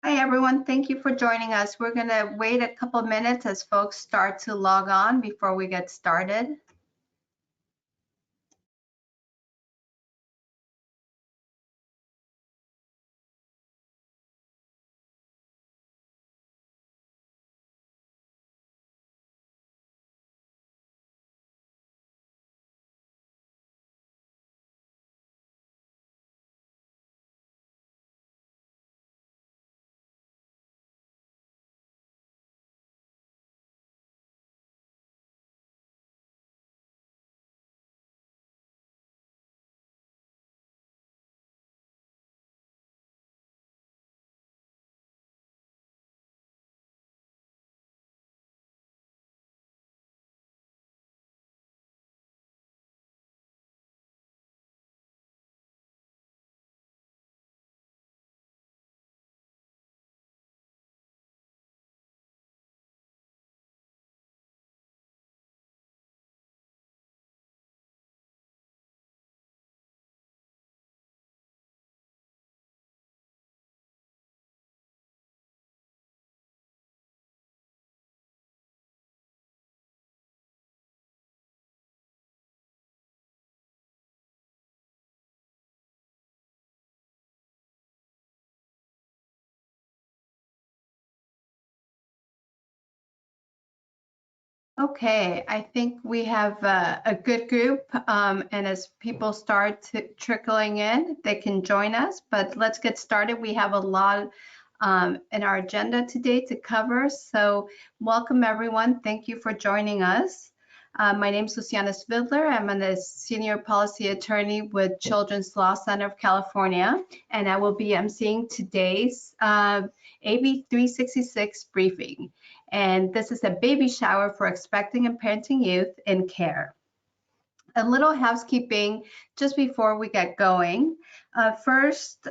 Hi, everyone. Thank you for joining us. We're going to wait a couple minutes as folks start to log on before we get started. Okay, I think we have a good group, and as people start trickling in, they can join us, but let's get started. We have a lot in our agenda today to cover, so welcome everyone. Thank you for joining us. My name is Luciana Svidler. I'm a senior policy attorney with Children's Law Center of California, and I will be emceeing today's AB 366 briefing. And this is a baby shower for expecting and parenting youth in care. A little housekeeping just before we get going. First,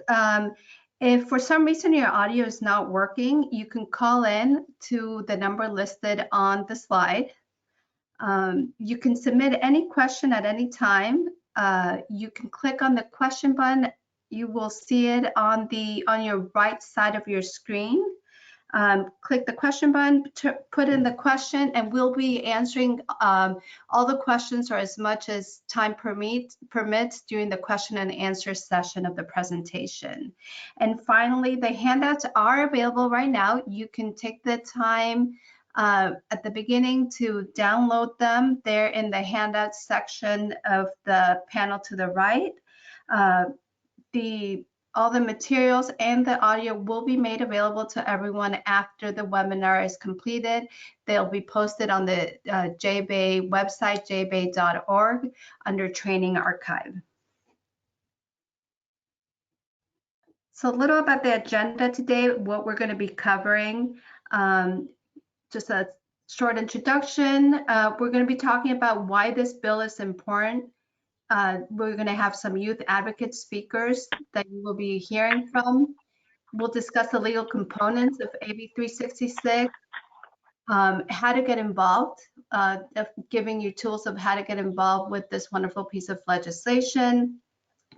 if for some reason your audio is not working, you can call in to the number listed on the slide. You can submit any question at any time. You can click on the question button. You will see it on your right side of your screen. Click the question button, put in the question, and we'll be answering all the questions or as much as time permits during the question and answer session of the presentation. And finally, the handouts are available right now. You can take the time at the beginning to download them. They're in the handouts section of the panel to the right. All the materials and the audio will be made available to everyone after the webinar is completed. They'll be posted on the JBay website, jbay.org, under Training Archive. So a little about the agenda today, what we're going to be covering. Just a short introduction. We're going to be talking about why this bill is important. We're going to have some youth advocate speakers that you will be hearing from. We'll discuss the legal components of AB 366, how to get involved, giving you tools of how to get involved with this wonderful piece of legislation.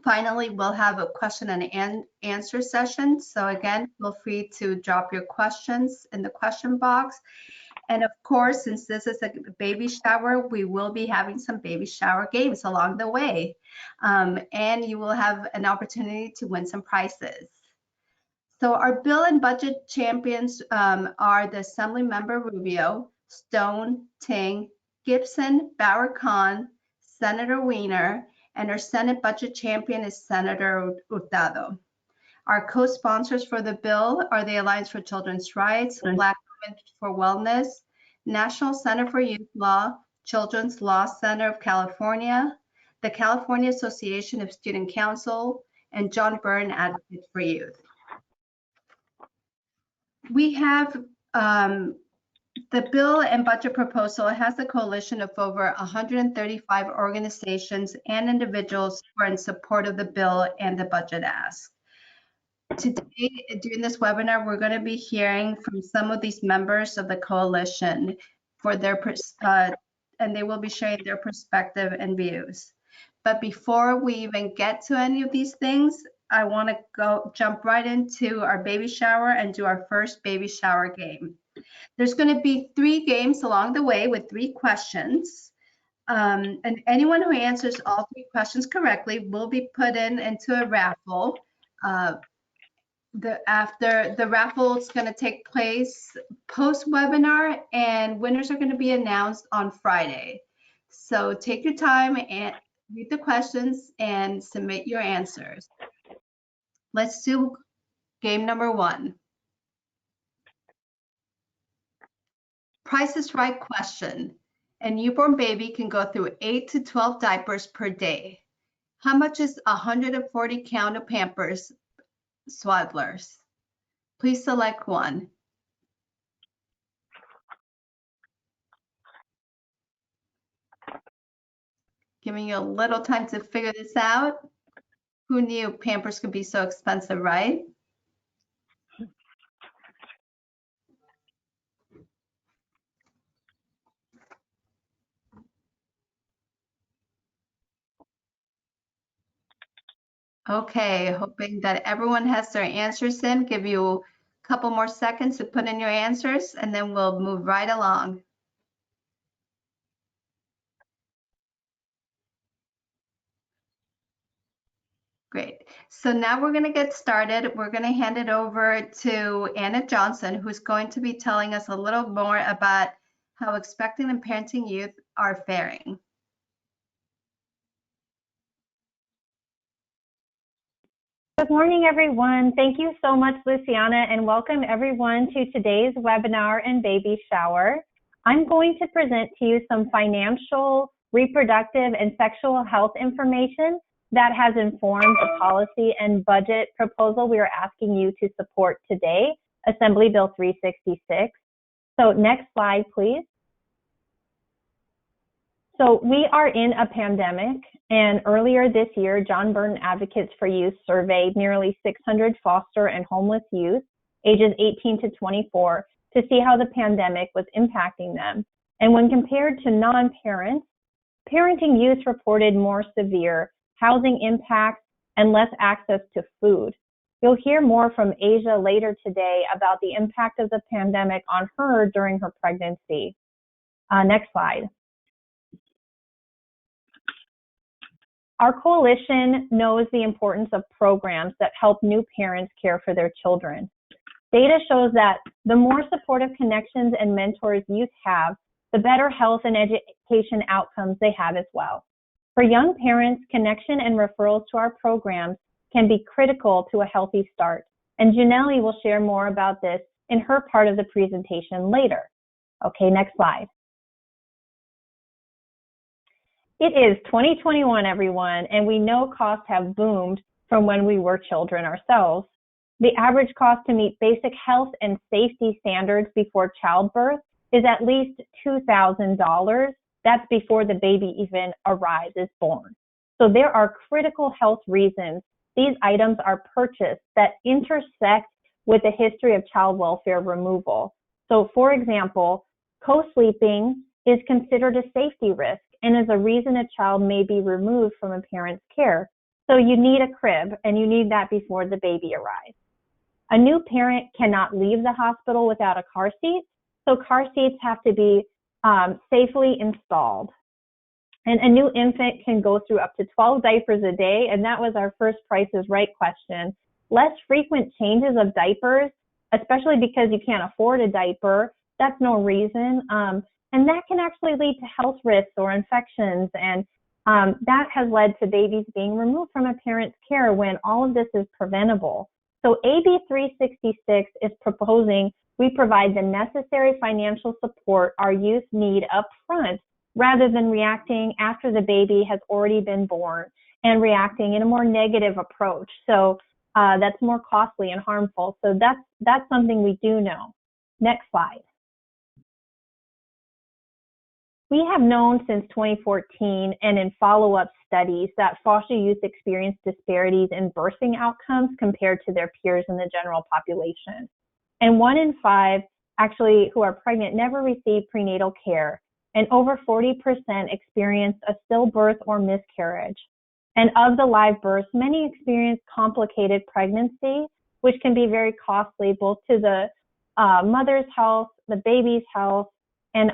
Finally, we'll have a question and answer session. So again, feel free to drop your questions in the question box. And of course, since this is a baby shower, we will be having some baby shower games along the way. And you will have an opportunity to win some prizes. So our bill and budget champions are the Assembly Member Rubio, Stone, Ting, Gibson, Bauer-Kahn, Senator Weiner, and our Senate budget champion is Senator Hurtado. Our co-sponsors for the bill are the Alliance for Children's Rights, Black Women for Wellness, National Center for Youth Law, Children's Law Center of California, the California Association of Student Council, and John Byrne Advocates for Youth. We have the bill and budget proposal. It has a coalition of over 135 organizations and individuals who are in support of the bill and the budget ask. Today, during this webinar, we're going to be hearing from some of these members of the coalition for their and they will be sharing their perspective and views. But before we even get to any of these things, I want to jump right into our baby shower and do our first baby shower game. There's going to be 3 games along the way with 3 questions. And anyone who answers all 3 questions correctly will be put into a raffle. After the raffle is going to take place post webinar, and winners are going to be announced on Friday. So take your time and read the questions and submit your answers. Let's do game number 1. Price is Right question. A newborn baby can go through 8 to 12 diapers per day. How much is 140 count of Pampers Swaddlers? Please select one. Giving you a little time to figure this out. Who knew Pampers could be so expensive, right? Okay, hoping that everyone has their answers in. Give you a couple more seconds to put in your answers, and then we'll move right along. Great. So now we're going to get started. We're going to hand it over to Anna Johnson, who's going to be telling us a little more about how expecting and parenting youth are faring. Good morning, everyone. Thank you so much, Luciana, and welcome everyone to today's webinar and baby shower. I'm going to present to you some financial, reproductive, and sexual health information that has informed the policy and budget proposal we are asking you to support today, Assembly Bill 366. So next slide, please. So we are in a pandemic, and earlier this year, John Burton Advocates for Youth surveyed nearly 600 foster and homeless youth, ages 18 to 24, to see how the pandemic was impacting them. And when compared to non-parents, parenting youth reported more severe housing impacts and less access to food. You'll hear more from Asia later today about the impact of the pandemic on her during her pregnancy. Next slide. Our coalition knows the importance of programs that help new parents care for their children. Data shows that the more supportive connections and mentors youth have, the better health and education outcomes they have as well. For young parents, connection and referrals to our programs can be critical to a healthy start. And Janelle will share more about this in her part of the presentation later. Okay, next slide. It is 2021, everyone, and we know costs have boomed from when we were children ourselves. The average cost to meet basic health and safety standards before childbirth is at least $2,000. That's before the baby even arrives, is born. So there are critical health reasons these items are purchased that intersect with a history of child welfare removal. So for example, co-sleeping is considered a safety risk and is a reason a child may be removed from a parent's care. So you need a crib, and you need that before the baby arrives. A new parent cannot leave the hospital without a car seat, so car seats have to be safely installed. And a new infant can go through up to 12 diapers a day, and that was our first Price is Right question. Less frequent changes of diapers, especially because you can't afford a diaper, that's no reason. And that can actually lead to health risks or infections, and that has led to babies being removed from a parent's care when all of this is preventable. So AB 366 is proposing we provide the necessary financial support our youth need up front rather than reacting after the baby has already been born and reacting in a more negative approach. So that's more costly and harmful. So that's something we do know. Next slide. We have known since 2014 and in follow-up studies that foster youth experience disparities in birthing outcomes compared to their peers in the general population. And 1 in 5 actually who are pregnant never receive prenatal care, and over 40% experience a stillbirth or miscarriage. And of the live births, many experience complicated pregnancy, which can be very costly both to the mother's health, the baby's health, and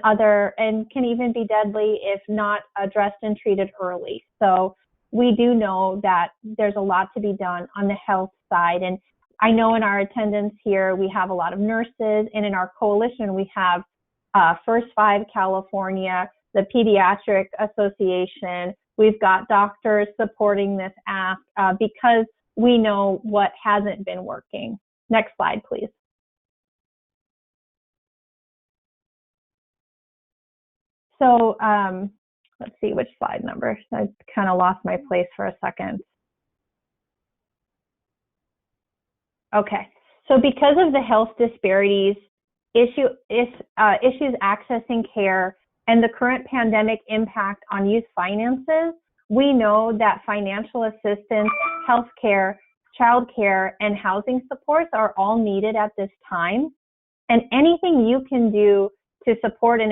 can even be deadly if not addressed and treated early. So we do know that there's a lot to be done on the health side. And I know in our attendance here, we have a lot of nurses, and in our coalition, we have First Five California, the Pediatric Association. We've got doctors supporting this ask because we know what hasn't been working. Next slide, please. So let's see which slide number. I kind of lost my place for a second. Okay, so because of the health disparities, issues accessing care, and the current pandemic impact on youth finances, we know that financial assistance, healthcare, childcare, and housing supports are all needed at this time. And anything you can do to support an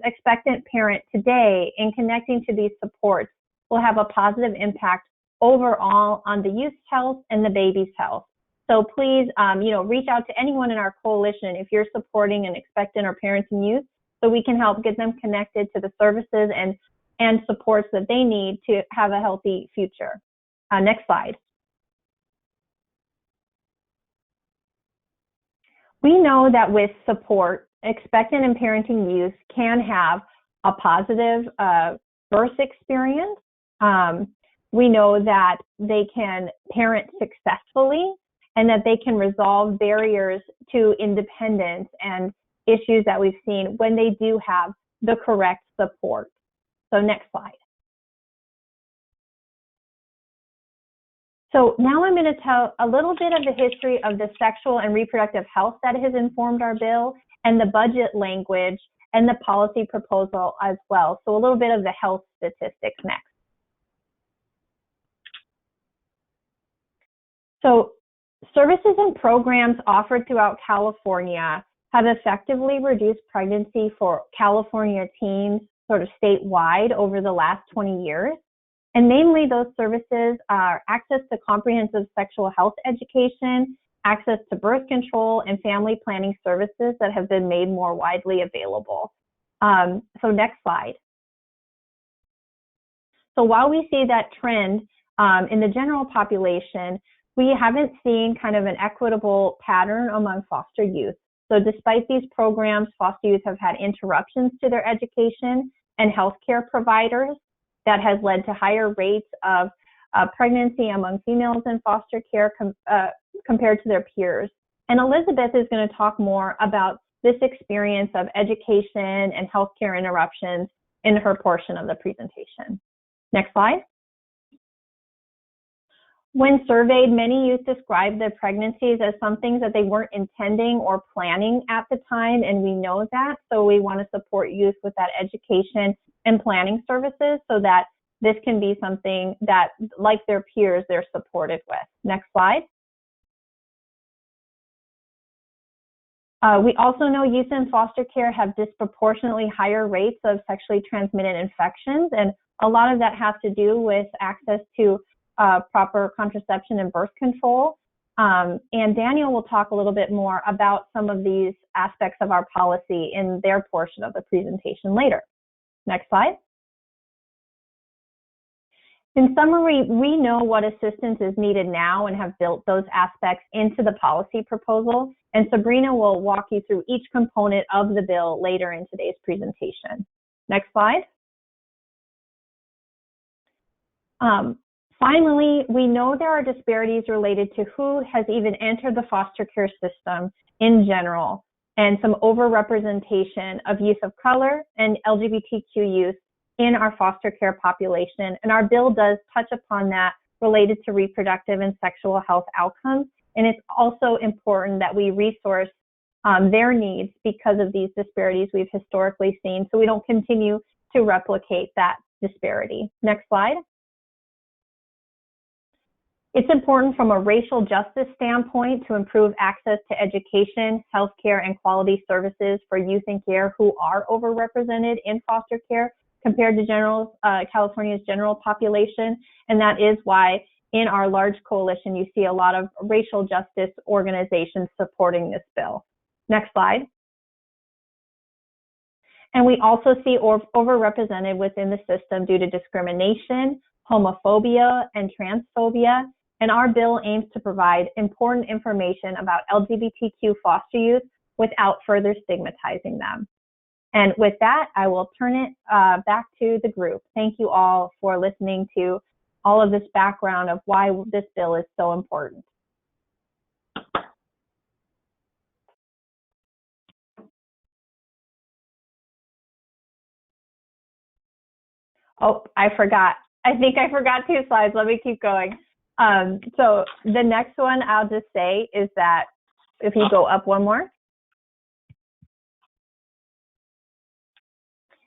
expectant parent today in connecting to these supports will have a positive impact overall on the youth's health and the baby's health. So please, reach out to anyone in our coalition if you're supporting an expectant or parenting youth, so we can help get them connected to the services and supports that they need to have a healthy future. Next slide. We know that with support, expectant and parenting youth can have a positive birth experience. We know that they can parent successfully and that they can resolve barriers to independence and issues that we've seen when they do have the correct support. So next slide. So now I'm going to tell a little bit of the history of the sexual and reproductive health that has informed our bill, and the budget language and the policy proposal as well. So a little bit of the health statistics next. So services and programs offered throughout California have effectively reduced pregnancy for California teens sort of statewide over the last 20 years. And mainly those services are access to comprehensive sexual health education, access to birth control, and family planning services that have been made more widely available. So next slide. So while we see that trend in the general population, we haven't seen kind of an equitable pattern among foster youth. So despite these programs, foster youth have had interruptions to their education and healthcare providers that has led to higher rates of pregnancy among females in foster care compared to their peers. And Elizabeth is going to talk more about this experience of education and healthcare interruptions in her portion of the presentation. Next slide. When surveyed, many youth described their pregnancies as some things that they weren't intending or planning at the time, and we know that. So we want to support youth with that education and planning services so that this can be something that, like their peers, they're supported with. Next slide. We also know youth in foster care have disproportionately higher rates of sexually transmitted infections, and a lot of that has to do with access to proper contraception and birth control. And Daniel will talk a little bit more about some of these aspects of our policy in their portion of the presentation later. Next slide. In summary, we know what assistance is needed now and have built those aspects into the policy proposal, and Sabrina will walk you through each component of the bill later in today's presentation. Next slide. Finally, we know there are disparities related to who has even entered the foster care system in general, and some overrepresentation of youth of color and LGBTQ youth in our foster care population. And our bill does touch upon that related to reproductive and sexual health outcomes. And it's also important that we resource their needs because of these disparities we've historically seen, so we don't continue to replicate that disparity. Next slide. It's important from a racial justice standpoint to improve access to education, healthcare, and quality services for youth in care who are overrepresented in foster care, compared to California's general population. And that is why in our large coalition, you see a lot of racial justice organizations supporting this bill. Next slide. And we also see overrepresented within the system due to discrimination, homophobia, and transphobia. And our bill aims to provide important information about LGBTQ foster youth without further stigmatizing them. And with that, I will turn it back to the group. Thank you all for listening to all of this background of why this bill is so important. Oh, I forgot. I think I forgot 2 slides. Let me keep going. So the next one I'll just say is that if you go up one more.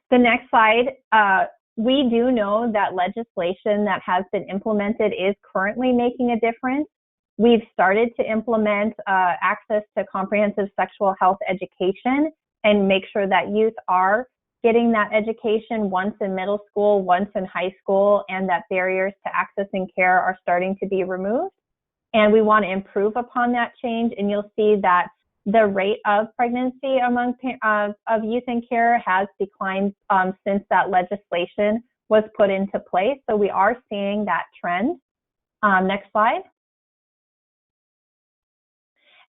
The next slide, we do know that legislation that has been implemented is currently making a difference. We've started to implement access to comprehensive sexual health education and make sure that youth are getting that education once in middle school, once in high school, and that barriers to accessing care are starting to be removed. And we want to improve upon that change, and you'll see that the rate of pregnancy among of youth in care has declined since that legislation was put into place. So we are seeing that trend. Next slide.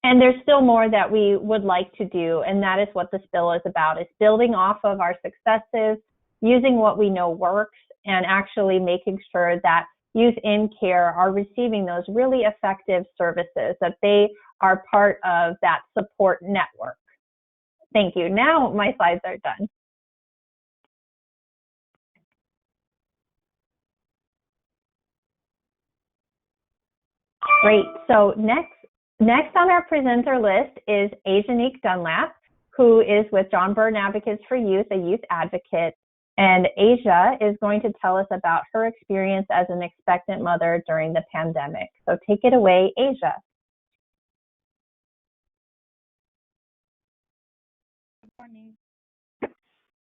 And there's still more that we would like to do, and that is what this bill is about, is building off of our successes, using what we know works, and actually making sure that youth in care are receiving those really effective services, that they are part of that support network. Thank you. Now my slides are done. Great. So next on our presenter list is Ajanique Dunlap, who is with John Burton Advocates for Youth, a youth advocate. And Asia is going to tell us about her experience as an expectant mother during the pandemic. So take it away, Asia. Good morning.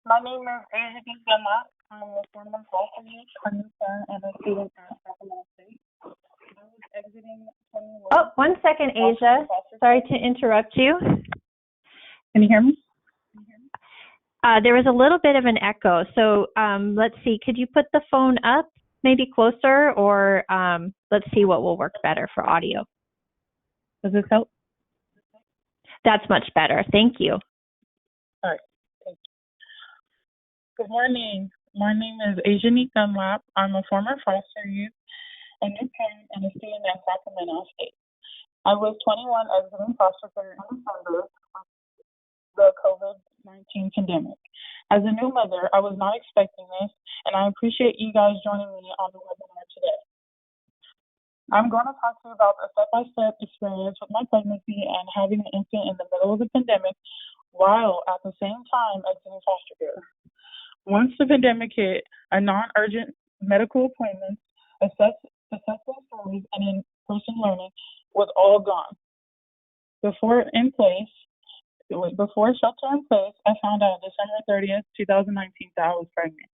My name is Ajanique Dunlap. I'm a former foster youth, a new parent, and a student at Sacramento State. I was exiting 21. Oh, 1 second, Asia. Sorry to interrupt you. Can you hear me? There was a little bit of an echo. So let's see, could you put the phone up maybe closer, or let's see what will work better for audio. Does this help? That's much better. Thank you. All right. Thank you. Good morning. My name is Ajanique Dunlap. I'm a former foster youth, a new parent, and a student at Sacramento State. I was 21 exiting foster care in December of the COVID-19 pandemic. As a new mother, I was not expecting this, and I appreciate you guys joining me on the webinar today. I'm going to talk to you about a step-by-step experience with my pregnancy and having an infant in the middle of the pandemic, while at the same time exiting foster care. Once the pandemic hit, a non-urgent medical appointments, successful stories, and in-person learning was all gone. Before shelter in place, I found out December 30th, 2019 that I was pregnant.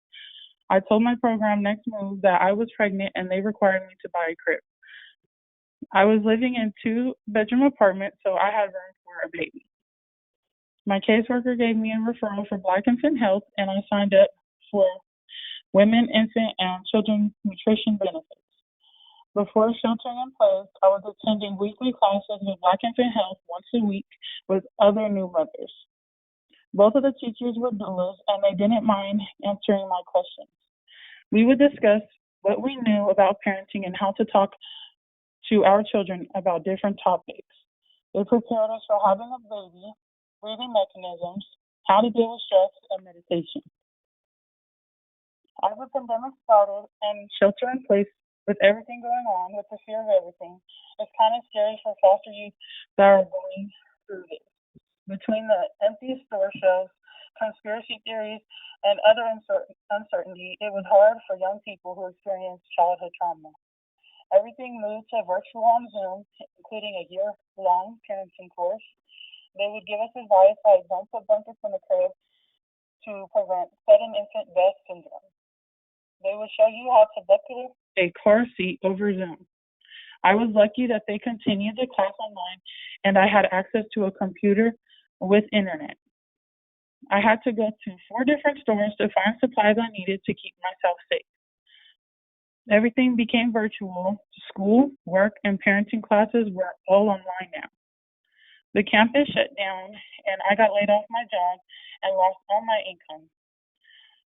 I told my program Next Move that I was pregnant and they required me to buy a crib. I was living in a 2-bedroom apartment, so I had room for a baby. My caseworker gave me a referral for Black Infant Health, and I signed up for women, infant, and children nutrition benefits. Before sheltering in place, I was attending weekly classes with Black Infant Health once a week with other new mothers. Both of the teachers were doulas, and they didn't mind answering my questions. We would discuss what we knew about parenting and how to talk to our children about different topics. They prepared us for having a baby, breathing mechanisms, how to deal with stress, and meditation. As the pandemic started and shelter in place with everything going on, with the fear of everything, it's kind of scary for foster youth that are going through this. Between the empty store shelves, conspiracy theories, and other uncertainty, it was hard for young people who experienced childhood trauma. Everything moved to virtual on Zoom, including a year-long parenting course. They would give us advice like don't put blankets in the crib, to prevent sudden infant death syndrome. They would show you how to buckle a car seat over Zoom. I was lucky that they continued the class online and I had access to a computer with internet. I had to go to 4 different stores to find supplies I needed to keep myself safe. Everything became virtual. School, work, and parenting classes were all online now. The campus shut down and I got laid off my job and lost all my income.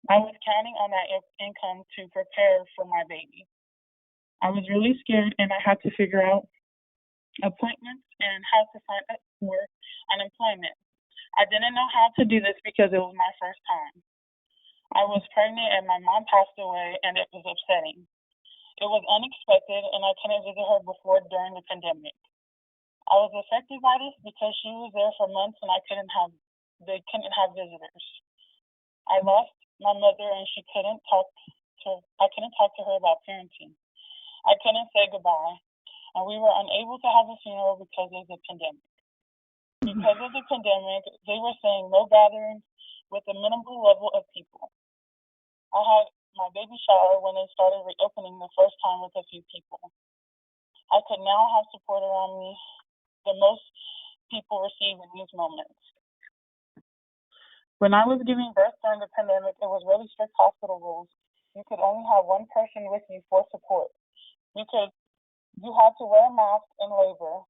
I was counting on that income to prepare for my baby. I was really scared and I had to figure out appointments and how to sign up for unemployment. I didn't know how to do this because it was my first time. I was pregnant and my mom passed away and it was upsetting. It was unexpected and I couldn't visit her before during the pandemic. I was affected by this because she was there for months and they couldn't have visitors. I lost my mother and I couldn't talk to her about parenting. I couldn't say goodbye, and we were unable to have a funeral because of the pandemic. Because of the pandemic, they were saying no gatherings with a minimal level of people. I had my baby shower when they started reopening the first time with a few people. I could now have support around me that most people receive in these moments. When I was giving birth during the pandemic, it was really strict hospital rules. You could only have one person with you for support. You had to wear a mask in labor,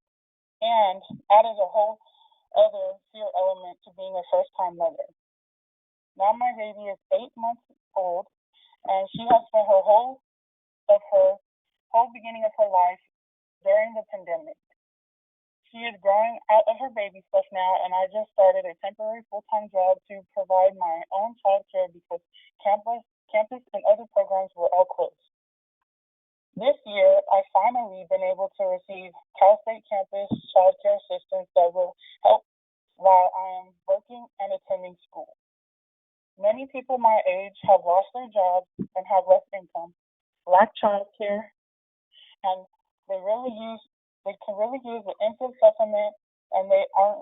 and added a whole other fear element to being a first-time mother. Now my baby is 8 months old, and she has spent her whole beginning of her life during the pandemic. She is growing out of her baby stuff now, and I just started a temporary full-time job to provide my own childcare because campus and other programs were all closed. This year, I finally been able to receive Cal State campus childcare assistance that will help while I am working and attending school. Many people my age have lost their jobs and have less income, lack childcare, and they can really use the infant supplement, and they are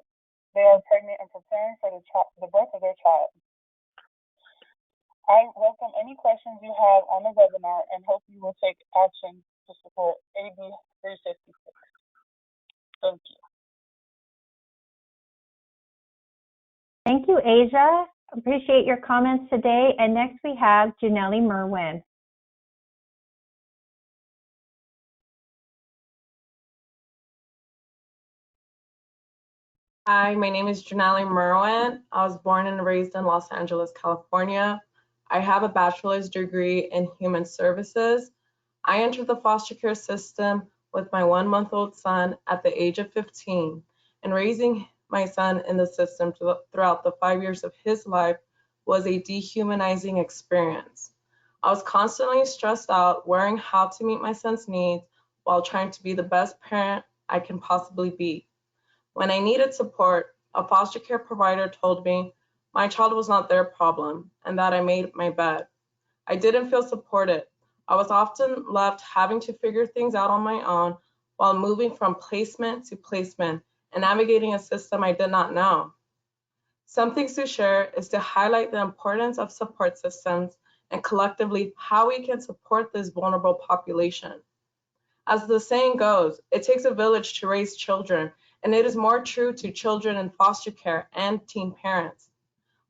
pregnant and preparing for the birth of their child. I welcome any questions you have on the webinar and hope you will take action to support AB 366. Thank you. Thank you, Asia. Appreciate your comments today. And next we have Janelle Merwin. Hi, my name is Janelle Merwin. I was born and raised in Los Angeles, California. I have a bachelor's degree in human services. I entered the foster care system with my 1-month-old son at the age of 15, and raising my son in the system throughout the 5 years of his life was a dehumanizing experience. I was constantly stressed out, worrying how to meet my son's needs while trying to be the best parent I can possibly be. When I needed support, a foster care provider told me my child was not their problem and that I made my bed. I didn't feel supported. I was often left having to figure things out on my own while moving from placement to placement and navigating a system I did not know. Some things to share is to highlight the importance of support systems and collectively how we can support this vulnerable population. As the saying goes, it takes a village to raise children, and it is more true to children in foster care and teen parents.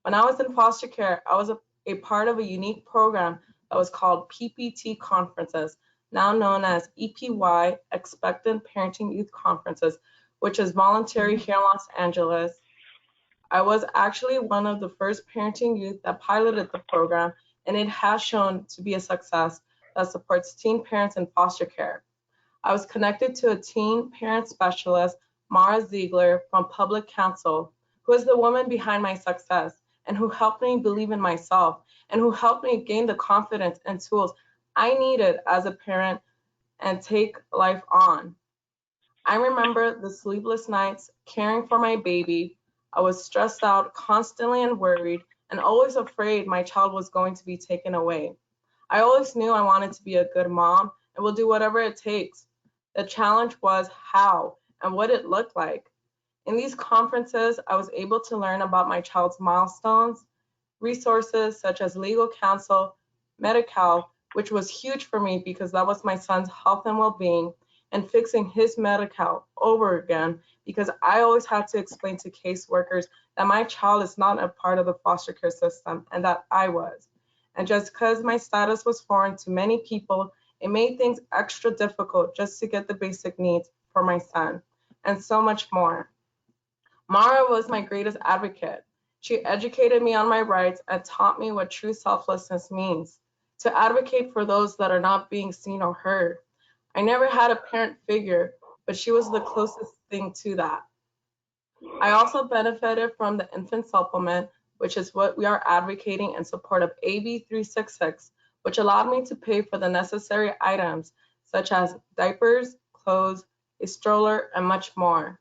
When I was in foster care, I was a part of a unique program that was called PPT conferences, now known as EPY, Expectant Parenting Youth Conferences, which is voluntary here in Los Angeles. I was actually one of the first parenting youth that piloted the program, and it has shown to be a success that supports teen parents in foster care. I was connected to a teen parent specialist, Mara Ziegler from Public Counsel, who is the woman behind my success and who helped me believe in myself and who helped me gain the confidence and tools I needed as a parent and take life on. I remember the sleepless nights caring for my baby. I was stressed out, constantly and worried, and always afraid my child was going to be taken away. I always knew I wanted to be a good mom and will do whatever it takes. The challenge was how and what it looked like. In these conferences, I was able to learn about my child's milestones, resources such as legal counsel, Medi-Cal, which was huge for me because that was my son's health and well-being, and fixing his Medi-Cal over again because I always had to explain to caseworkers that my child is not a part of the foster care system and that I was. And just because my status was foreign to many people, it made things extra difficult just to get the basic needs for my son, and so much more. Mara was my greatest advocate. She educated me on my rights and taught me what true selflessness means, to advocate for those that are not being seen or heard. I never had a parent figure, but she was the closest thing to that. I also benefited from the infant supplement, which is what we are advocating in support of AB 366, which allowed me to pay for the necessary items such as diapers, clothes, a stroller, and much more.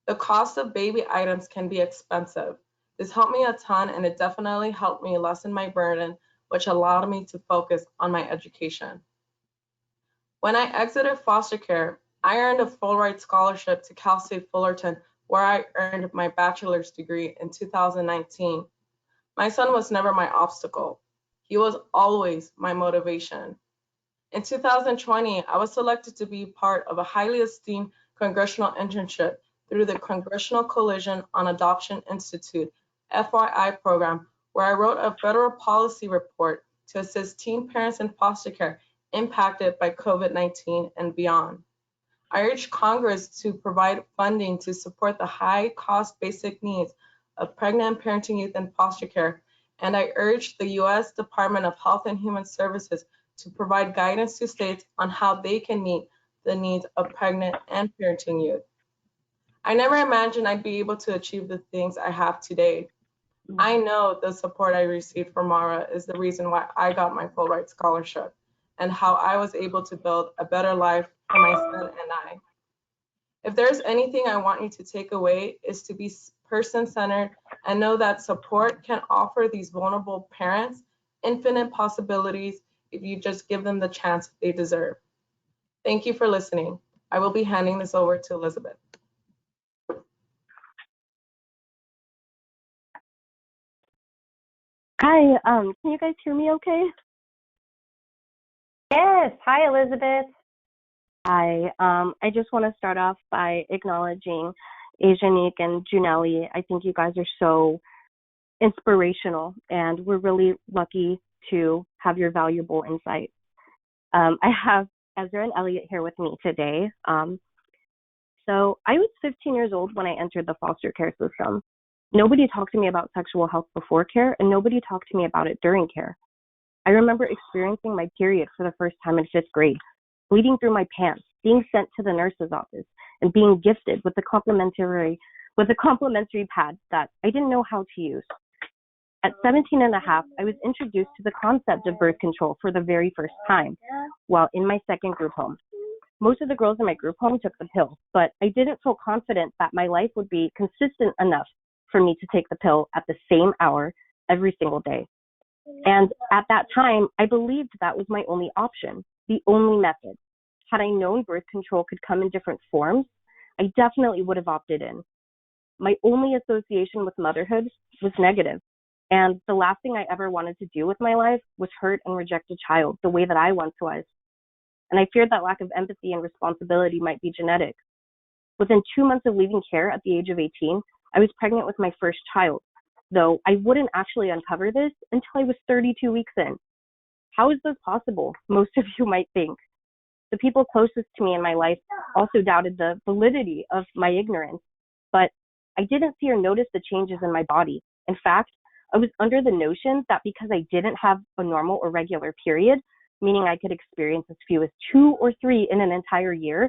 The cost of baby items can be expensive. This helped me a ton, and it definitely helped me lessen my burden, which allowed me to focus on my education. When I exited foster care, I earned a full ride scholarship to Cal State Fullerton, where I earned my bachelor's degree in 2019. My son was never my obstacle. He was always my motivation. In 2020, I was selected to be part of a highly esteemed congressional internship through the Congressional Coalition on Adoption Institute FYI program, where I wrote a federal policy report to assist teen parents in foster care impacted by COVID-19 and beyond. I urge Congress to provide funding to support the high-cost basic needs of pregnant and parenting youth in foster care, and I urge the U.S. Department of Health and Human Services to provide guidance to states on how they can meet the needs of pregnant and parenting youth. I never imagined I'd be able to achieve the things I have today. I know the support I received from Mara is the reason why I got my full ride scholarship and how I was able to build a better life for my son and I. If there's anything I want you to take away is to be person-centered and know that support can offer these vulnerable parents infinite possibilities if you just give them the chance they deserve. Thank you for listening. I will be handing this over to Elizabeth. Hi, can you guys hear me okay? Yes. Hi, Elizabeth. Hi, I just want to start off by acknowledging Asianique and Junelli. I think you guys are so inspirational, and we're really lucky to have your valuable insight. I have Ezra and Elliot here with me today. So I was 15 years old when I entered the foster care system. Nobody talked to me about sexual health before care, and nobody talked to me about it during care. I remember experiencing my period for the first time in 5th grade, bleeding through my pants, being sent to the nurse's office, and being gifted with a complimentary pad that I didn't know how to use. At 17 and a half, I was introduced to the concept of birth control for the very first time while in my second group home. Most of the girls in my group home took the pill, but I didn't feel confident that my life would be consistent enough for me to take the pill at the same hour every single day. And at that time, I believed that was my only option, the only method. Had I known birth control could come in different forms, I definitely would have opted in. My only association with motherhood was negative, and the last thing I ever wanted to do with my life was hurt and reject a child the way that I once was. And I feared that lack of empathy and responsibility might be genetic. Within 2 months of leaving care at the age of 18, I was pregnant with my first child, though I wouldn't actually uncover this until I was 32 weeks in. How is this possible? Most of you might think. The people closest to me in my life also doubted the validity of my ignorance, but I didn't see or notice the changes in my body. In fact, I was under the notion that because I didn't have a normal or regular period, meaning I could experience as few as 2 or 3 in an entire year,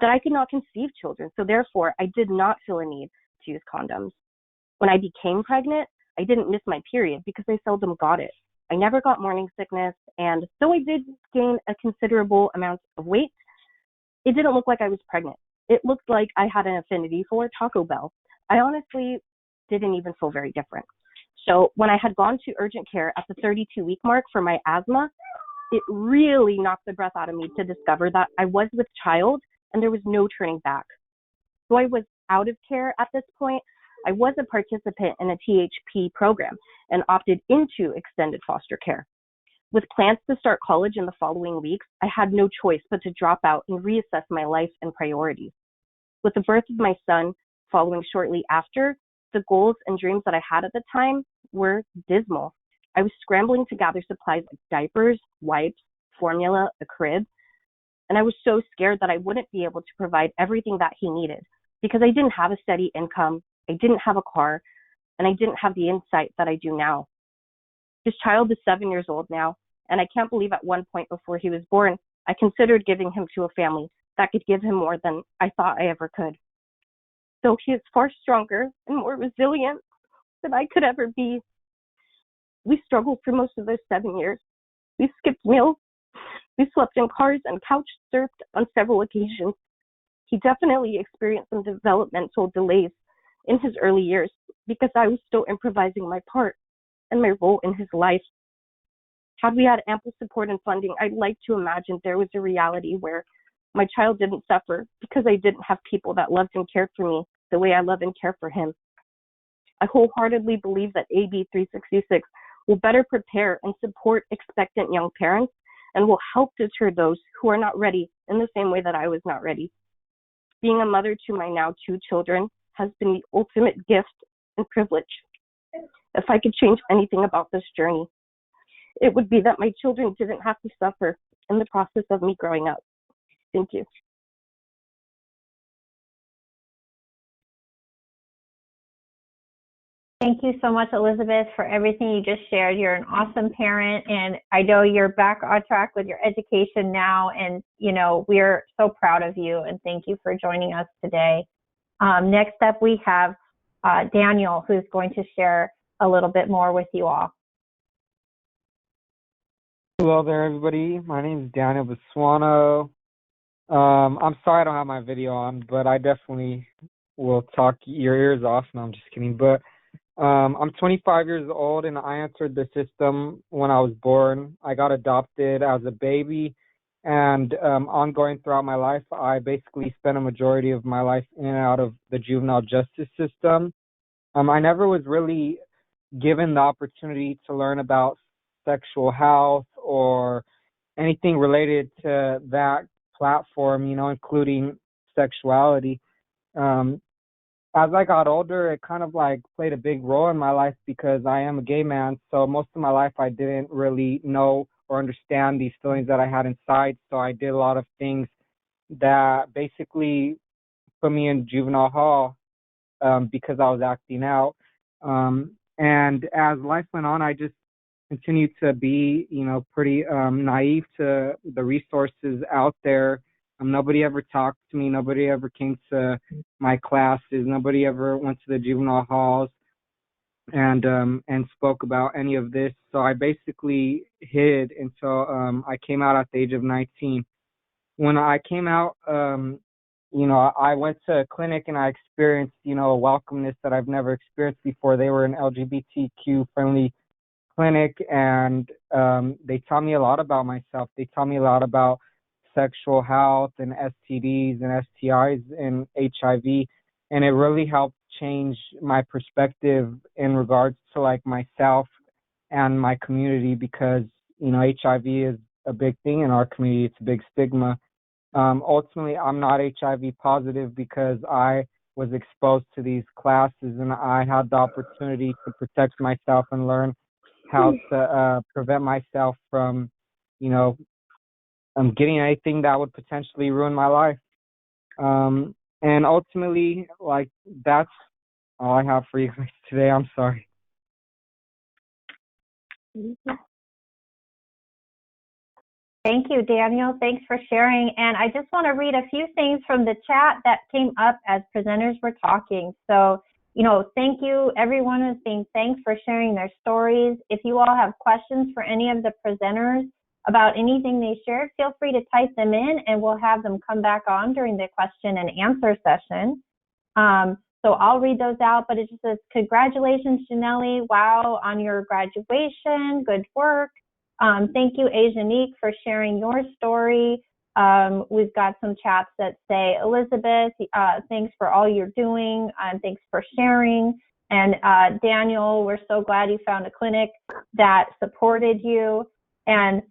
that I could not conceive children. So therefore, I did not feel a need to use condoms. When I became pregnant, I didn't miss my period because I seldom got it. I never got morning sickness, and though I did gain a considerable amount of weight, it didn't look like I was pregnant. It looked like I had an affinity for Taco Bell. I honestly didn't even feel very different. So when I had gone to urgent care at the 32-week mark for my asthma, it really knocked the breath out of me to discover that I was with child and there was no turning back. So I was out of care at this point, I was a participant in a THP program and opted into extended foster care. With plans to start college in the following weeks, I had no choice but to drop out and reassess my life and priorities. With the birth of my son following shortly after, the goals and dreams that I had at the time were dismal. I was scrambling to gather supplies like diapers, wipes, formula, a crib, and I was so scared that I wouldn't be able to provide everything that he needed because I didn't have a steady income, I didn't have a car, and I didn't have the insight that I do now. His child is 7 years old now, and I can't believe at one point before he was born, I considered giving him to a family that could give him more than I thought I ever could. Though he is far stronger and more resilient than I could ever be, we struggled for most of those 7 years. We skipped meals, we slept in cars, and couch surfed on several occasions. He definitely experienced some developmental delays in his early years because I was still improvising my part and my role in his life. Had we had ample support and funding, I'd like to imagine there was a reality where my child didn't suffer because I didn't have people that loved and cared for me the way I love and care for him. I wholeheartedly believe that AB 366 will better prepare and support expectant young parents and will help deter those who are not ready in the same way that I was not ready. Being a mother to my now 2 children has been the ultimate gift and privilege. If I could change anything about this journey, it would be that my children didn't have to suffer in the process of me growing up. Thank you. Thank you so much, Elizabeth, for everything you just shared. You're an awesome parent, and I know you're back on track with your education now, and, you know, we're so proud of you, and thank you for joining us today. Next up, we have Daniel, who's going to share a little bit more with you all. Hello there, everybody. My name is Daniel Basuano. I'm sorry I don't have my video on, but I definitely will talk your ears off. No, I'm just kidding. But I'm 25 years old, and I entered the system when I was born. I got adopted as a baby, and ongoing throughout my life, I basically spent a majority of my life in and out of the juvenile justice system. I never was really given the opportunity to learn about sexual health or anything related to that platform, you know, including sexuality. As I got older, it kind of like played a big role in my life because I am a gay man. So most of my life, I didn't really know or understand these feelings that I had inside. So I did a lot of things that basically put me in juvenile hall because I was acting out. And as life went on, I just continued to be, you know, pretty naive to the resources out there. Nobody ever talked to me. Nobody ever came to my classes. Nobody ever went to the juvenile halls and spoke about any of this. So I basically hid until I came out at the age of 19. When I came out, you know, I went to a clinic and I experienced, you know, a welcomeness that I've never experienced before. They were an LGBTQ friendly clinic, and they taught me a lot about myself. They taught me a lot about sexual health and STDs and STIs and HIV, and it really helped change my perspective in regards to like myself and my community because, you know, HIV is a big thing in our community. It's a big stigma. Ultimately, I'm not HIV positive because I was exposed to these classes and I had the opportunity to protect myself and learn how to prevent myself from, you know, getting anything that would potentially ruin my life. And ultimately, like, that's all I have for you guys today. I'm sorry. Thank you, Daniel. Thanks for sharing. And I just want to read a few things from the chat that came up as presenters were talking. So, you know, thank you. Everyone is being thanked for sharing their stories. If you all have questions for any of the presenters about anything they shared, feel free to type them in and we'll have them come back on during the question and answer session. So I'll read those out, but it just says, congratulations, Janelle. Wow, on your graduation. Good work. Thank you, Asianique, for sharing your story. We've got some chats that say, Elizabeth, thanks for all you're doing, and thanks for sharing. And Daniel, we're so glad you found a clinic that supported you. And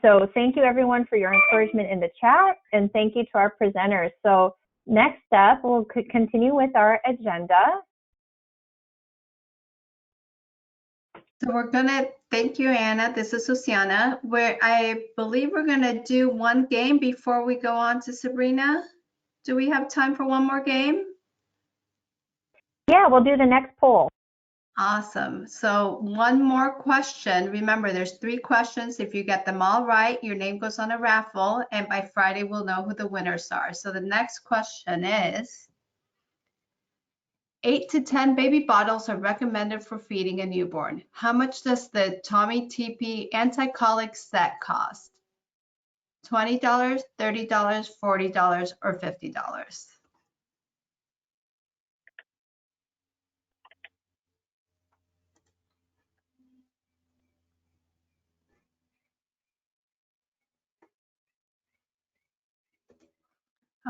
so thank you everyone for your encouragement in the chat, and thank you to our presenters. So next up, we'll continue with our agenda. So we're gonna, thank you, Anna. This is Luciana, where I believe we're gonna do one game before we go on to Sabrina. Do we have time for one more game? Yeah, we'll do the next poll. Awesome. So one more question. Remember, there's 3 questions. If you get them all right, your name goes on a raffle, and by Friday, we'll know who the winners are. So the next question is, 8 to 10 baby bottles are recommended for feeding a newborn. How much does the Tommy TP anti-colic set cost? $20, $30, $40, or $50?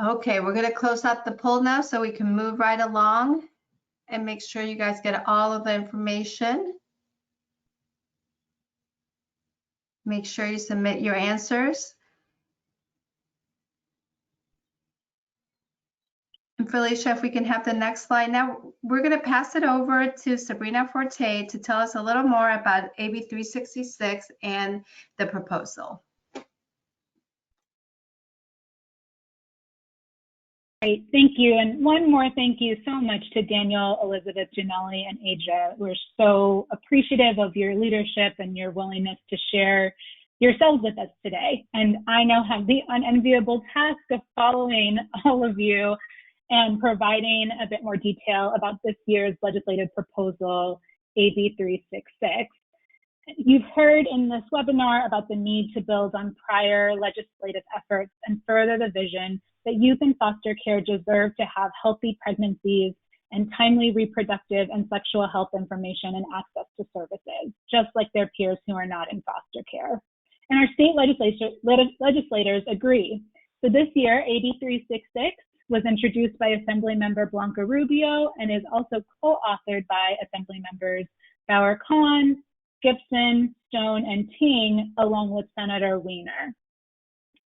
Okay, we're gonna close out the poll now so we can move right along and make sure you guys get all of the information. Make sure you submit your answers. And Felicia, if we can have the next slide now, we're going to pass it over to Sabrina Forte to tell us a little more about AB 366 and the proposal. Great, thank you. And one more thank you so much to Daniel, Elizabeth, Janelle, and Aja. We're so appreciative of your leadership and your willingness to share yourselves with us today. And I now have the unenviable task of following all of you and providing a bit more detail about this year's legislative proposal, AB 366. You've heard in this webinar about the need to build on prior legislative efforts and further the vision that youth in foster care deserve to have healthy pregnancies and timely reproductive and sexual health information and access to services, just like their peers who are not in foster care. And our state legislators agree. So this year, AB 366 was introduced by Assemblymember Blanca Rubio and is also co-authored by Assembly members Bauer Kahn, Gibson, Stone, and Ting, along with Senator Weiner.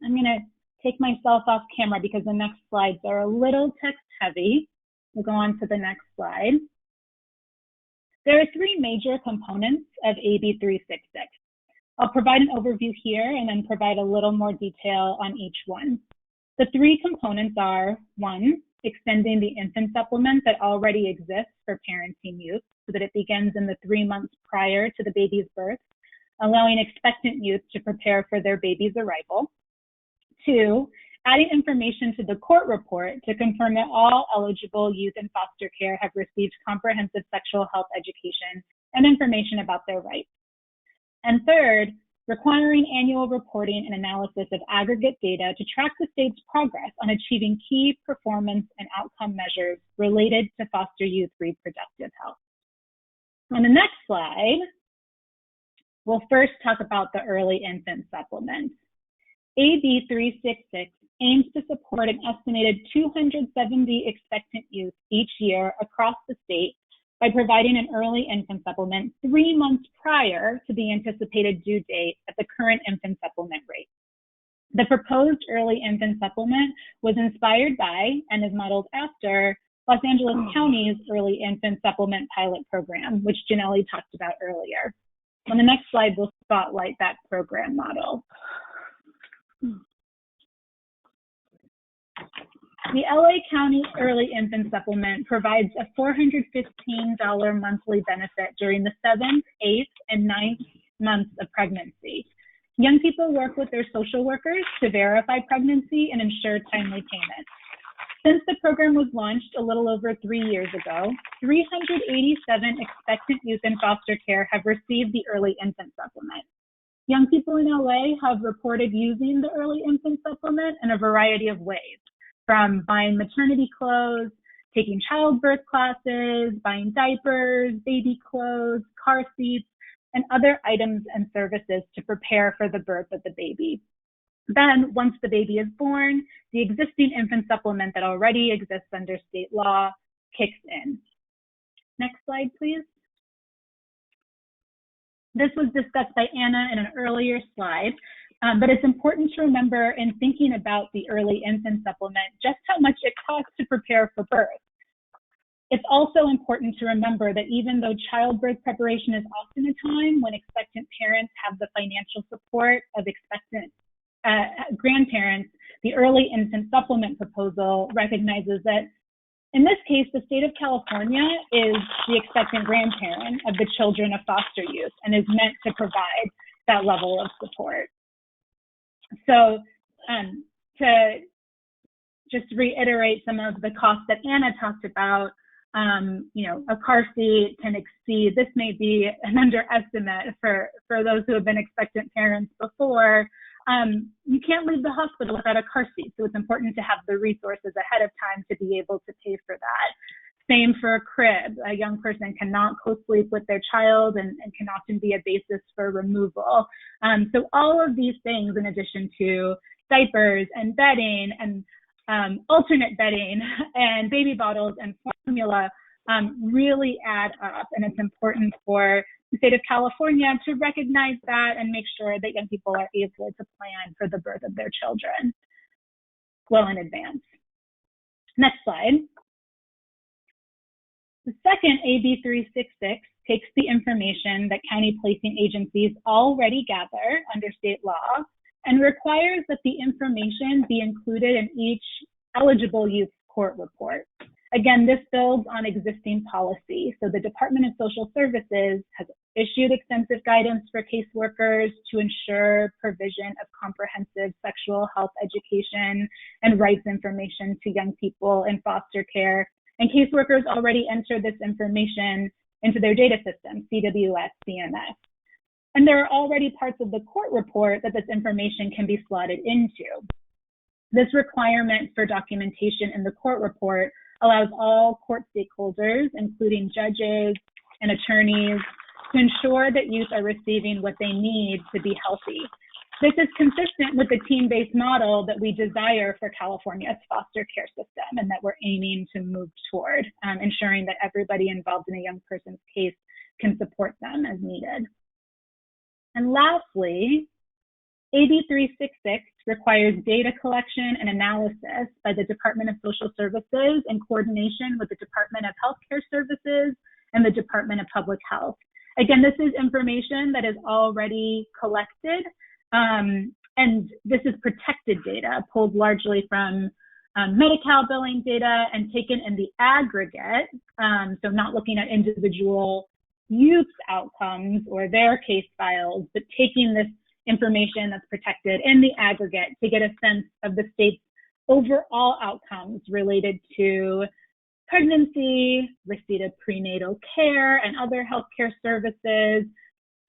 I'm going to take myself off camera because the next slides are a little text heavy. We'll go on to the next slide. There are 3 major components of AB 366. I'll provide an overview here and then provide a little more detail on each one. The 3 components are, 1, extending the infant supplement that already exists for parenting youth so that it begins in the 3 months prior to the baby's birth, allowing expectant youth to prepare for their baby's arrival. 2, adding information to the court report to confirm that all eligible youth in foster care have received comprehensive sexual health education and information about their rights. And 3rd, requiring annual reporting and analysis of aggregate data to track the state's progress on achieving key performance and outcome measures related to foster youth reproductive health. On the next slide, we'll first talk about the early infant supplement. AB 366 aims to support an estimated 270 expectant youth each year across the state by providing an early infant supplement 3 months prior to the anticipated due date at the current infant supplement rate. The proposed early infant supplement was inspired by and is modeled after Los Angeles County's early infant supplement pilot program, which Janelle talked about earlier. On the next slide, we'll spotlight that program model. The LA County Early Infant Supplement provides a $415 monthly benefit during the 7th, 8th, and 9th months of pregnancy. Young people work with their social workers to verify pregnancy and ensure timely payment. Since the program was launched a little over 3 years ago, 387 expectant youth in foster care have received the Early Infant Supplement. Young people in LA have reported using the Early Infant Supplement in a variety of ways, from buying maternity clothes, taking childbirth classes, buying diapers, baby clothes, car seats, and other items and services to prepare for the birth of the baby. Then, once the baby is born, the existing infant supplement that already exists under state law kicks in. Next slide, please. This was discussed by Anna in an earlier slide, but it's important to remember in thinking about the early infant supplement just how much it costs to prepare for birth. It's also important to remember that even though childbirth preparation is often a time when expectant parents have the financial support of expectant grandparents, the early infant supplement proposal recognizes that in this case, the state of California is the expectant grandparent of the children of foster youth and is meant to provide that level of support. So to just reiterate some of the costs that Anna talked about, a car seat can exceed, this may be an underestimate for those who have been expectant parents before. You can't leave the hospital without a car seat, so it's important to have the resources ahead of time to be able to pay for that. Same for a crib. A young person cannot co-sleep with their child and can often be a basis for removal. So all of these things, in addition to diapers and bedding and alternate bedding and baby bottles and formula, really add up. And it's important for the state of California to recognize that and make sure that young people are able to plan for the birth of their children well in advance. Next slide. The second, AB 366, takes the information that county placing agencies already gather under state law and requires that the information be included in each eligible youth court report. Again, this builds on existing policy. So the Department of Social Services has issued extensive guidance for caseworkers to ensure provision of comprehensive sexual health education and rights information to young people in foster care. And caseworkers already enter this information into their data system, CWS, CMS. And there are already parts of the court report that this information can be slotted into. This requirement for documentation in the court report allows all court stakeholders, including judges and attorneys, to ensure that youth are receiving what they need to be healthy. This is consistent with the team-based model that we desire for California's foster care system and that we're aiming to move toward, ensuring that everybody involved in a young person's case can support them as needed. And lastly, AB 366 requires data collection and analysis by the Department of Social Services in coordination with the Department of Healthcare Services and the Department of Public Health. Again, this is information that is already collected, and this is protected data pulled largely from Medi-Cal billing data and taken in the aggregate, so not looking at individual youth outcomes or their case files, but taking this information that's protected in the aggregate to get a sense of the state's overall outcomes related to pregnancy, receipt of prenatal care and other healthcare services,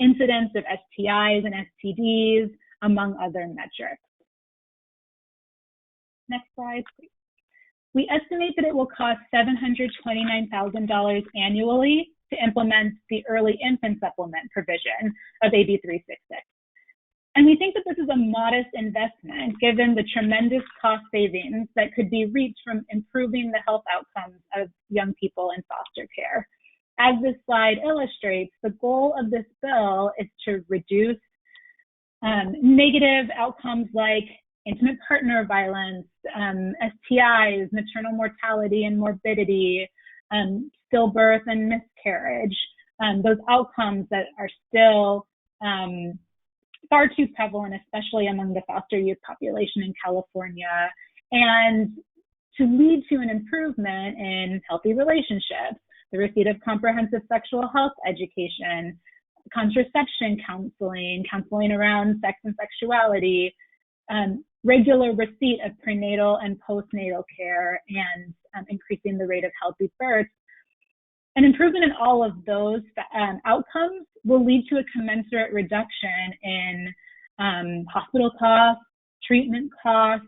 incidence of STIs and STDs, among other metrics. Next slide, please. We estimate that it will cost $729,000 annually to implement the early infant supplement provision of AB 366. And we think that this is a modest investment given the tremendous cost savings that could be reached from improving the health outcomes of young people in foster care. As this slide illustrates, the goal of this bill is to reduce negative outcomes like intimate partner violence, STIs, maternal mortality and morbidity, stillbirth and miscarriage, those outcomes that are still far too prevalent, especially among the foster youth population in California, and to lead to an improvement in healthy relationships, the receipt of comprehensive sexual health education, contraception counseling, counseling around sex and sexuality, regular receipt of prenatal and postnatal care, and increasing the rate of healthy births. An improvement in all of those outcomes will lead to a commensurate reduction in hospital costs, treatment costs,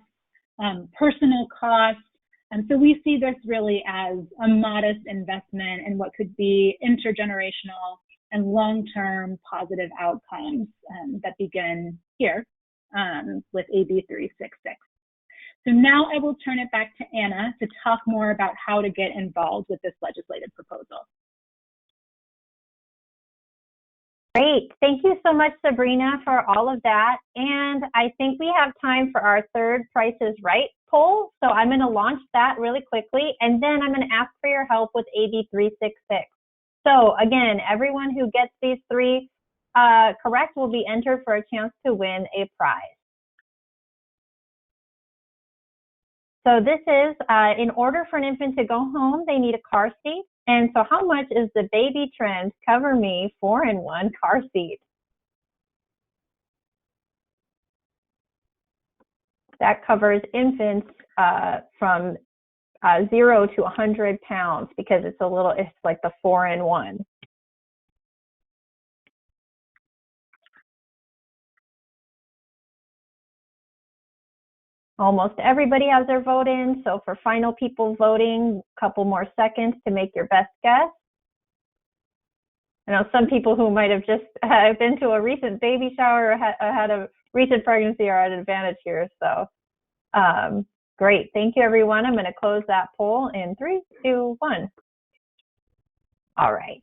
personal costs. And so we see this really as a modest investment in what could be intergenerational and long-term positive outcomes that begin here with AB 366. So now I will turn it back to Anna to talk more about how to get involved with this legislative proposal. Great. Thank you so much, Sabrina, for all of that. And I think we have time for our third Price is Right poll. So I'm going to launch that really quickly, and then I'm going to ask for your help with AB 366. So again, everyone who gets these three correct will be entered for a chance to win a prize. So this is, in order for an infant to go home, they need a car seat. And so how much is the Baby Trend Cover Me 4-in-1 car seat? That covers infants from 0 to 100 pounds because it's like the 4-in-1. Almost everybody has their vote in. So for final people voting, a couple more seconds to make your best guess. I know some people who might have just been to a recent baby shower or had a recent pregnancy are at an advantage here. So great. Thank you, everyone. I'm going to close that poll in 3, 2, 1. All right.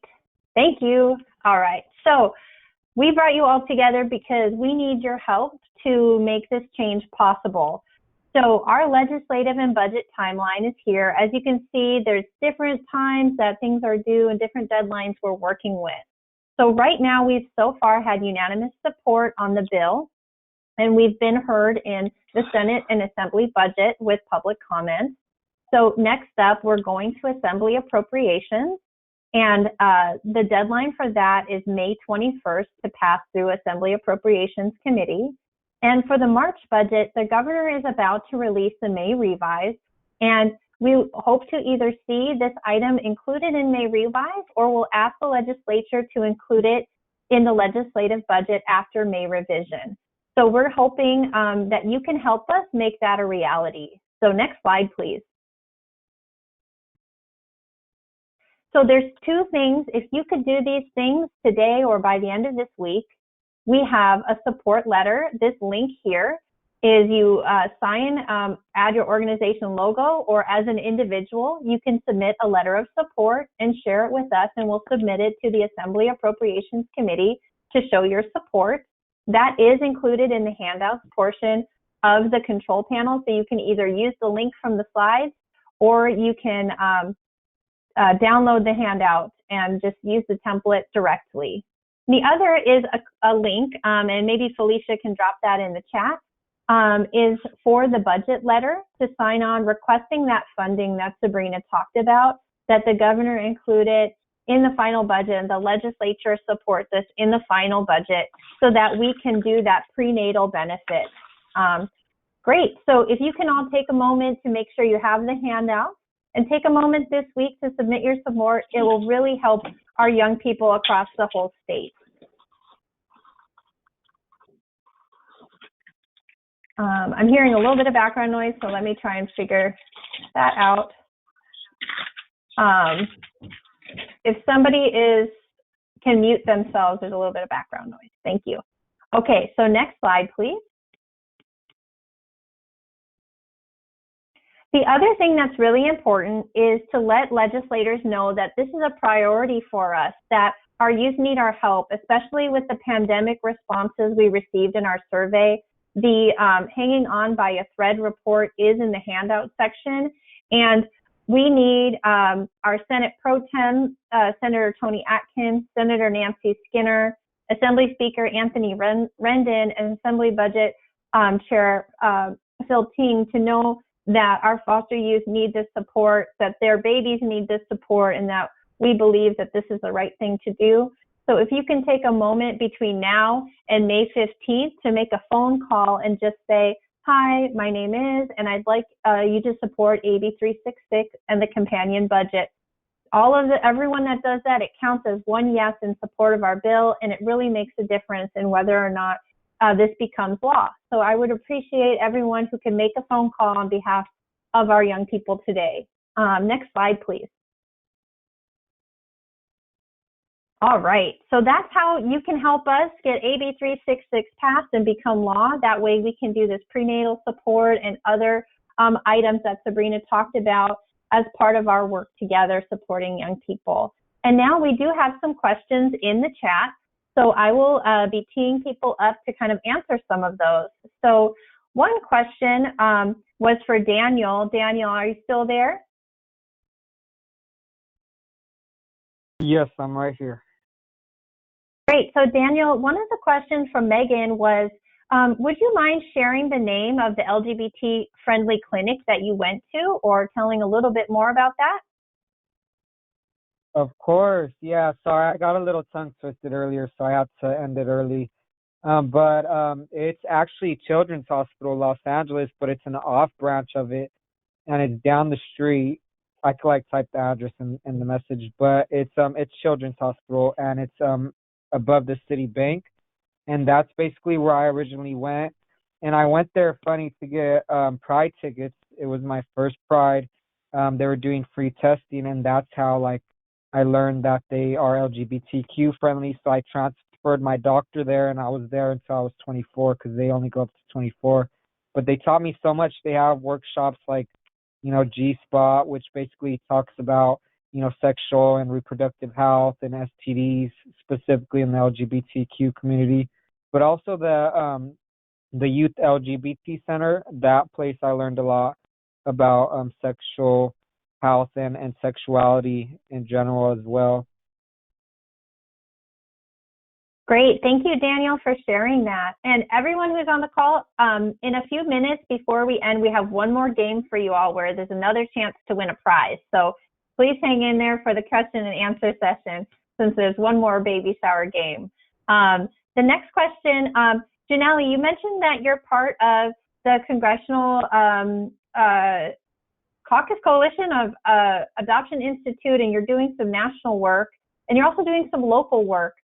Thank you. All right. So we brought you all together because we need your help to make this change possible. So our legislative and budget timeline is here. As you can see, there's different times that things are due and different deadlines we're working with. So right now, we've so far had unanimous support on the bill, and we've been heard in the Senate and Assembly budget with public comments. So next up, we're going to Assembly Appropriations, and the deadline for that is May 21st to pass through Assembly Appropriations Committee. And for the March budget, the governor is about to release the May revise, and we hope to either see this item included in May revise, or we'll ask the legislature to include it in the legislative budget after May revision. So we're hoping that you can help us make that a reality. So next slide, please. So there's two things. If you could do these things today or by the end of this week, we have a support letter. This link here is you sign, add your organization logo, or as an individual, you can submit a letter of support and share it with us, and we'll submit it to the Assembly Appropriations Committee to show your support. That is included in the handouts portion of the control panel, so you can either use the link from the slides, or you can download the handout and just use the template directly. The other is a link, and maybe Felicia can drop that in the chat, is for the budget letter to sign on requesting that funding that Sabrina talked about, that the governor included in the final budget and the legislature support this in the final budget so that we can do that prenatal benefit. Great. So if you can all take a moment to make sure you have the handout and take a moment this week to submit your support, it will really help our young people across the whole state. I'm hearing a little bit of background noise, so let me try and figure that out. If somebody can mute themselves, there's a little bit of background noise. Thank you. Okay, so next slide, please. The other thing that's really important is to let legislators know that this is a priority for us, that our youth need our help, especially with the pandemic responses we received in our survey. The Hanging On by a Thread report is in the handout section, and we need our Senate Pro Tem, Senator Tony Atkins, Senator Nancy Skinner, Assembly Speaker Anthony Rendon, and Assembly Budget Chair Phil Ting to know that our foster youth need this support, that their babies need this support, and that we believe that this is the right thing to do. So if you can take a moment between now and May 15th to make a phone call and just say, hi, my name is, and I'd like you to support AB 366 and the companion budget. Everyone that does that, it counts as one yes in support of our bill, and it really makes a difference in whether or not this becomes law. So I would appreciate everyone who can make a phone call on behalf of our young people today. Next slide, please. All right, so that's how you can help us get AB 366 passed and become law. That way we can do this prenatal support and other items that Sabrina talked about as part of our work together supporting young people. And now we do have some questions in the chat. So I will be teeing people up to kind of answer some of those. So one question was for Daniel. Daniel, are you still there? Yes, I'm right here. Great. So Daniel, one of the questions from Megan was, would you mind sharing the name of the LGBT-friendly clinic that you went to, or telling a little bit more about that? Of course, yeah. Sorry, I got a little tongue twisted earlier, so I had to end it early. But it's actually Children's Hospital Los Angeles, but it's an off branch of it, and it's down the street. I could like type the address in the message, but it's Children's Hospital, and it's above the City Bank, and that's basically where I originally went. And I went there, funny, to get Pride tickets. It was my first Pride. They were doing free testing, and that's how like I learned that they are LGBTQ friendly. So I transferred my doctor there, and I was there until I was 24 because they only go up to 24. But they taught me so much. They have workshops like, G-Spot, which basically talks about, sexual and reproductive health and STDs, specifically in the LGBTQ community. But also the Youth LGBT Center, that place I learned a lot about sexual health and sexuality in general as well. Great. Thank you, Daniel, for sharing that. And everyone who's on the call, in a few minutes before we end, we have one more game for you all where there's another chance to win a prize. So please hang in there for the question and answer session since there's one more baby shower game. The next question, Janelle, you mentioned that you're part of the Congressional Caucus Coalition of Adoption Institute, and you're doing some national work, and you're also doing some local work.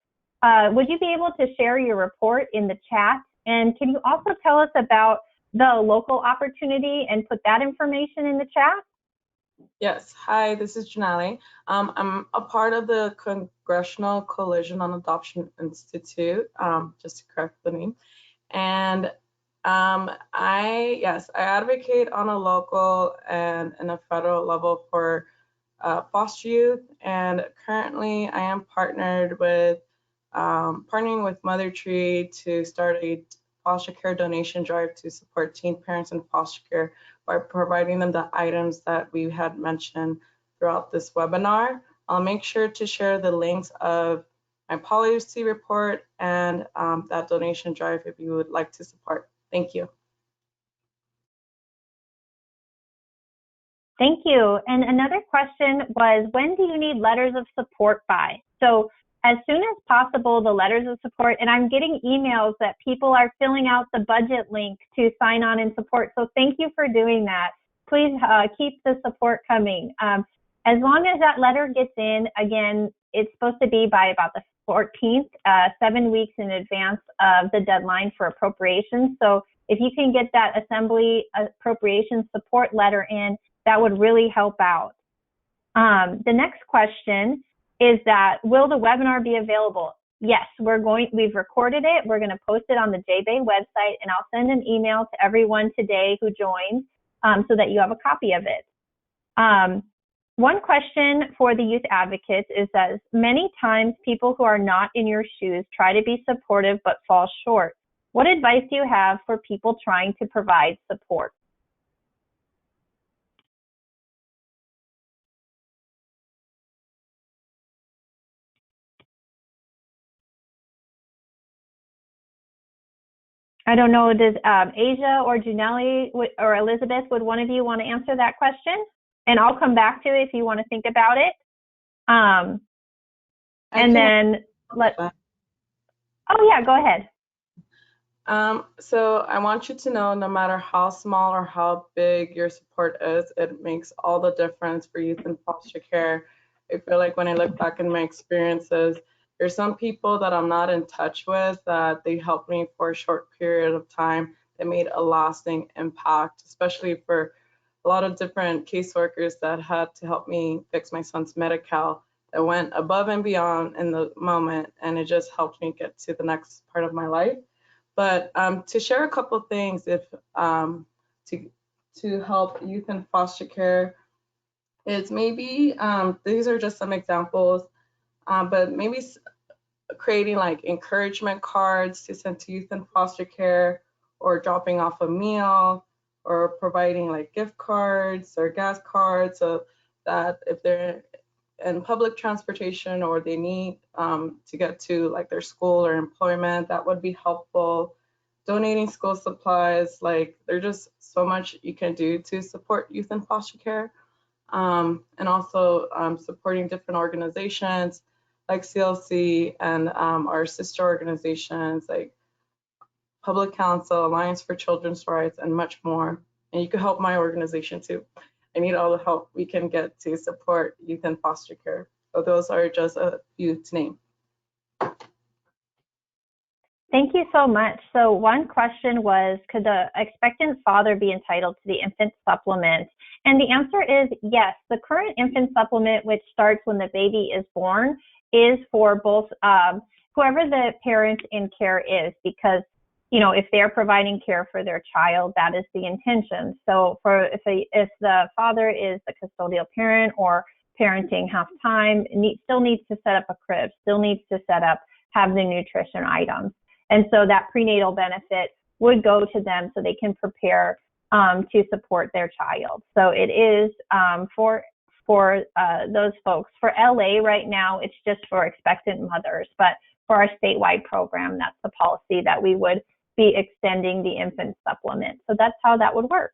Would you be able to share your report in the chat? And can you also tell us about the local opportunity and put that information in the chat? Yes. Hi, this is Janelle. I'm a part of the Congressional Coalition on Adoption Institute, just to correct the name. And I advocate on a local and a federal level for foster youth. And currently I am partnering with Mother Tree to start a foster care donation drive to support teen parents in foster care by providing them the items that we had mentioned throughout this webinar. I'll make sure to share the links of my policy report and that donation drive if you would like to support. Thank you. Thank you. And another question was, when do you need letters of support by? So as soon as possible, the letters of support, and I'm getting emails that people are filling out the budget link to sign on and support. So thank you for doing that. Please keep the support coming. As long as that letter gets in, again, it's supposed to be by about the 14th, 7 weeks in advance of the deadline for appropriations. So if you can get that Assembly appropriations support letter in, that would really help out. The next question is that, will the webinar be available? Yes, we've recorded it. We're going to post it on the JBay website, and I'll send an email to everyone today who joined so that you have a copy of it. One question for the youth advocates is that many times people who are not in your shoes try to be supportive but fall short. What advice do you have for people trying to provide support? I don't know, does Asia or Janelle or Elizabeth, would one of you want to answer that question? And I'll come back to it if you want to think about it. Oh yeah, go ahead. So I want you to know, no matter how small or how big your support is, it makes all the difference for youth in foster care. I feel like when I look back in my experiences, there's some people that I'm not in touch with that they helped me for a short period of time that made a lasting impact, especially for a lot of different caseworkers that had to help me fix my son's Medi-Cal. it went above and beyond in the moment, and it just helped me get to the next part of my life. But to share a couple things, if to help youth in foster care, is maybe these are just some examples, but maybe creating like encouragement cards to send to youth in foster care, or dropping off a meal, or providing like gift cards or gas cards, so that if they're in public transportation or they need to get to like their school or employment, that would be helpful. Donating school supplies, like there's just so much you can do to support youth in foster care. And also supporting different organizations like CLC and our sister organizations like Public Council, Alliance for Children's Rights, and much more. And you can help my organization too. I need all the help we can get to support youth in foster care. So those are just a few to name. Thank you so much. So one question was, could the expectant father be entitled to the infant supplement? And the answer is yes. The current infant supplement, which starts when the baby is born, is for both whoever the parent in care is, because if they're providing care for their child, that is the intention. So if the father is the custodial parent or parenting half time, still needs to set up a crib, still needs to have the nutrition items. And so that prenatal benefit would go to them so they can prepare to support their child. So it is for those folks. For LA right now, it's just for expectant mothers, but for our statewide program, that's the policy that we would be extending the infant supplement. So that's how that would work.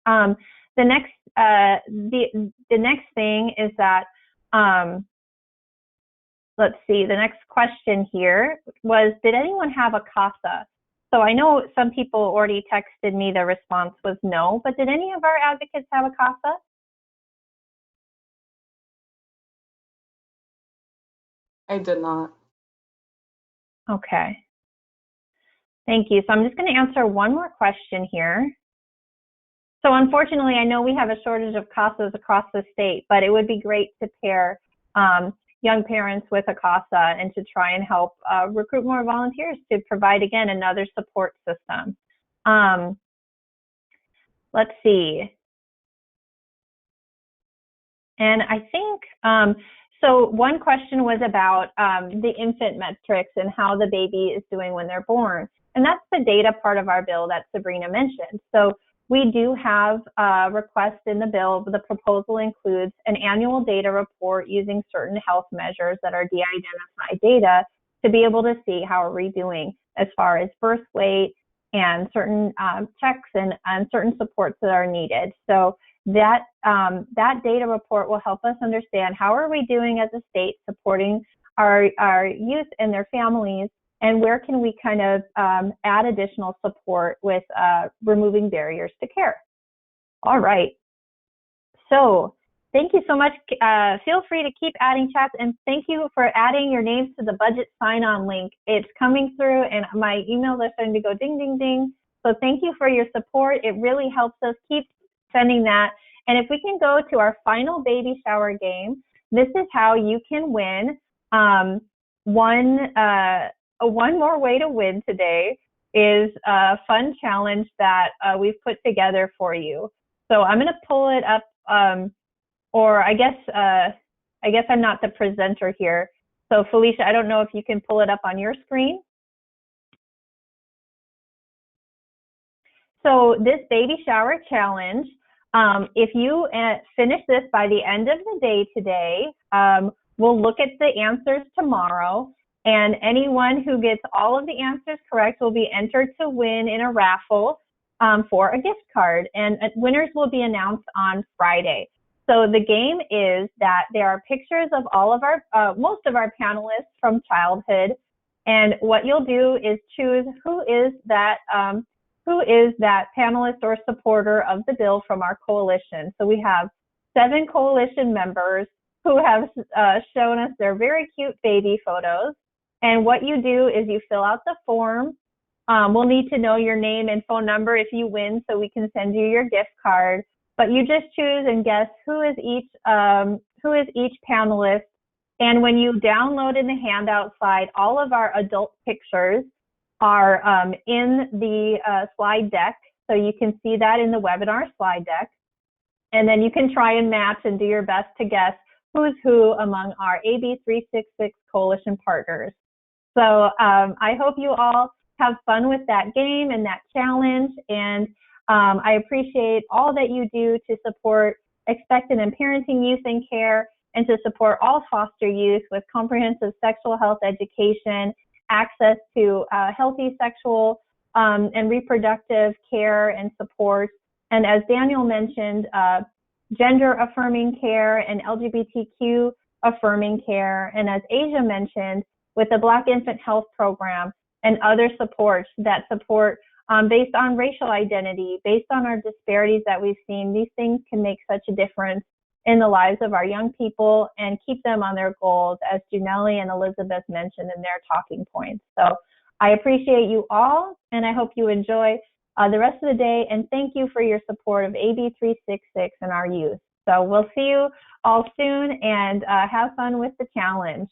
The next thing is that, let's see, the next question here was, did anyone have a CASA? So I know some people already texted me, the response was no, but did any of our advocates have a CASA? I did not. Okay. Thank you. So I'm just going to answer one more question here. So unfortunately, I know we have a shortage of CASAs across the state, but it would be great to pair young parents with a CASA and to try and help recruit more volunteers to provide, again, another support system. Let's see. And I think, so one question was about the infant metrics and how the baby is doing when they're born. And that's the data part of our bill that Sabrina mentioned. So we do have requests in the bill. The proposal includes an annual data report using certain health measures that are de-identified data to be able to see how are we doing as far as birth weight and certain checks and certain supports that are needed. So that data report will help us understand how are we doing as a state supporting our youth and their families, and where can we kind of add additional support with removing barriers to care. All right. So thank you so much. Feel free to keep adding chats, and thank you for adding your names to the budget sign-on link. It's coming through, and my email is starting to go ding, ding, ding. So thank you for your support. It really helps us keep sending that. And if we can go to our final baby shower game, this is how you can win. One more way to win today is a fun challenge that we've put together for you. So I'm going to pull it up, or I guess I'm not the presenter here. So Felicia, I don't know if you can pull it up on your screen. So this baby shower challenge, if you finish this by the end of the day today, we'll look at the answers tomorrow. And anyone who gets all of the answers correct will be entered to win in a raffle for a gift card. And winners will be announced on Friday. So the game is that there are pictures of all of our, most of our panelists from childhood. And what you'll do is choose who is that panelist or supporter of the bill from our coalition. So we have 7 coalition members who have shown us their very cute baby photos. And what you do is you fill out the form. We'll need to know your name and phone number if you win, so we can send you your gift card. But you just choose and guess who is each panelist And when you download in the handout slide, all of our adult pictures are in the slide deck. So you can see that in the webinar slide deck. And then you can try and match and do your best to guess who's who among our AB 366 coalition partners. So I hope you all have fun with that game and that challenge. And I appreciate all that you do to support Expectant and Parenting Youth in Care, and to support all foster youth with comprehensive sexual health education, access to healthy sexual and reproductive care and support. And as Daniel mentioned, gender affirming care and LGBTQ affirming care. And as Asia mentioned, with the Black Infant Health Program and other supports that support based on racial identity, based on our disparities that we've seen, these things can make such a difference in the lives of our young people and keep them on their goals, as Janelle and Elizabeth mentioned in their talking points. So I appreciate you all, and I hope you enjoy the rest of the day, and thank you for your support of AB 366 and our youth. So we'll see you all soon, and have fun with the challenge.